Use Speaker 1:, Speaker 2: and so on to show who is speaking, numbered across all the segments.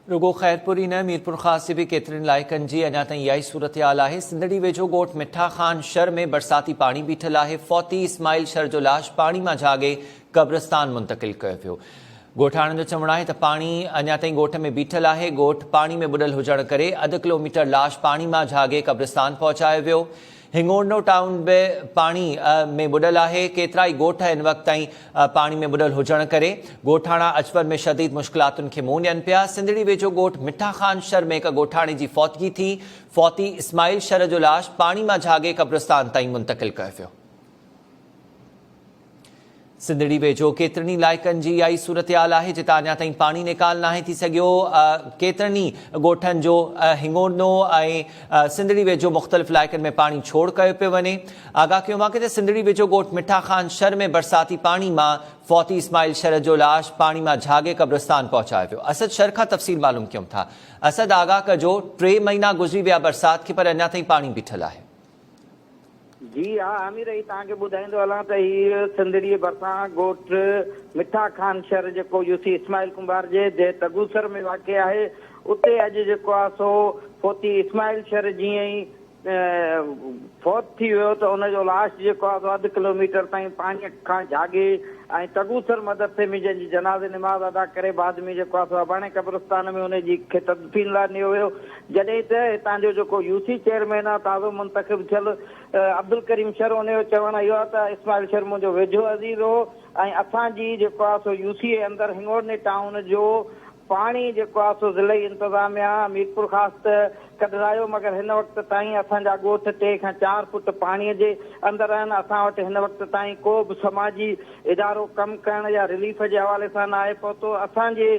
Speaker 1: रुगो खैरपुरी ने मीरपुर ख़ास से भी केतरनि इलाइक़नि जी अञा ताईं इहा ई सूरत हाल आहे। सिंधड़ी वेझो ॻोठ मिठा ख़ान शहर में बरसाती पानी बीठल आहे। फौती इस्माइल शर जो लाश पानी मां झागे क़ब्रिस्तान मुंतक़िल कयो वियो। ॻोठाणनि जो चवणु आहे त पाणी अञा ताईं ॻोठ में बीठल आहे। ॻोठ पाणी में बुॾल हुजण करे अधु किलोमीटर लाश पाणी मां झागे क़ब्रिस्तान पहुचायो वियो। हिंगोरनो टाउन बि पाणी में बुॾल आहे। केतिरा ई ॻोठ हिन वक़्त ताईं पाणी में बुॾल हुजण करे ॻोठाणा अचवञ में शदीद मुश्किलातुनि खे मुंहुं ॾियनि पिया। सिंधड़ी वेझो ॻोठ मिठा ख़ान शहर में हिक ॻोठाणे जी फौतगी थी। फौती इस्माइल शर जो लाश पाणी मां झागे क़ब्रिस्तान ताईं मुंतक़िल कयो वियो। सिंधड़ी वेझो केतरनि इलाइक़नि जी इहा ई सूरत हाल आहे जितां अञा ताईं पाणी निकाल नाहे थी सघियो। केतरनि ॻोठनि जो हिंगोरनो ऐं सिंधड़ी वेझो मुख़्तलिफ़ इलाइक़नि में पाणी छोड़ कयो पियो वञे। आगाह कयो आहे त सिंधड़ी वेझो ॻोठ मिठा ख़ान शहर में बरसाती पाणी मां फौती इस्माइल शर जो लाश पाणी मां झागे क़ब्रिस्तान पहुचायो वियो। असद शहर खां तफ़सील मालूम कयूं था। असद आगाह कजो, 3 महीना गुज़री विया बरसात खे, पर अञा ताईं पाणी बीठल आहे।
Speaker 2: जी हाँ, आमिर ही तव्हांखे ॿुधाईंदो हलां त हीअ सिंधड़ी भरिसां ॻोठ मिठा ख़ान शहर जेको यूसी इस्माइल कुंभार जे तगूसर में वाक़िअ आहे। उते अॼु जेको आहे सो फौती इस्माइल शहर जीअं ई फौत थी वियो त उनजो लाश जेको आहे अधु किलोमीटर ताईं पाणीअ खां झागे ऐं तगूसर मदरसे में जंहिंजी जनाज़े निमाज़ अदा करे बाद में जेको आहे सो अबाणे क़ब्रिस्तान में उनजी खे तदफीन लाइ नियो वियो। जॾहिं त हितां जो जेको यूसी चेयरमैन आहे ताज़ो मुंतख़िब थियल अब्दुल करीम शर, उनजो चवणु इहो आहे त इस्माइल शर मुंहिंजो वेझो अज़ीज़ हो ऐं असांजी जेको आहे सो यूसी जे अंदरि हिंगोरने टाउन जो पाणी जेको आहे सो ज़िले इंतिज़ामिया मीरपुर ख़ासि त कढायो, मगर हिन वक़्त ताईं असांजा ॻोठ 3 खां 4 फुट पाणीअ जे अंदरि आहिनि। असां वटि हिन वक़्त ताईं को बि समाजी इदारो कमु करण या रिलीफ जे हवाले सां न आहे पहुतो। असांजे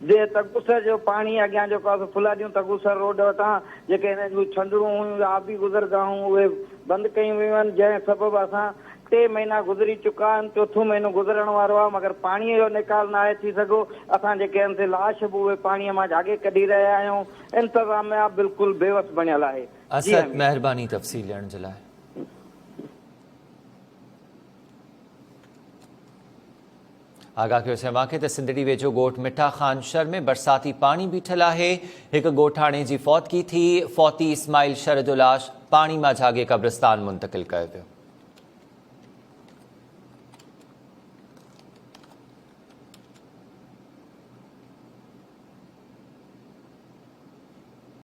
Speaker 2: जे तगूसर जो पाणी अॻियां जेको आहे फुलादियूं तगूसर रोड वटां जेके हिन जूं छंडरूं हुयूं, आबी गुज़रगाहूं, उहे बंदि कयूं वियूं आहिनि, जंहिं सबबु असां 3 महीना गुज़री चुका आहिनि, 4थो महीनो गुज़रण वारो आहे, मगर पाणीअ जो निकाल न आहे थी सघो। असां जेके आहिनि से लाश बि उहे पाणीअ मां झागे कढी रहिया आहियूं। इंतिज़ामिया बिल्कुलु बेवस बणियल आहे।
Speaker 1: असद, महिरबानी तफ़सील ॾियण जे लाइ। आगाह कयोसीं मूंखे त सिंधड़ी वेझो ॻोठ मिठा ख़ान शहर में बरसाती पाणी बीठल आहे। हिकु ॻोठाणे जी फौतगी थी। फौती इस्माइल शर जो लाश पाणी मां झागे क़ब्रिस्तान मुंतक़िल कयो वियो।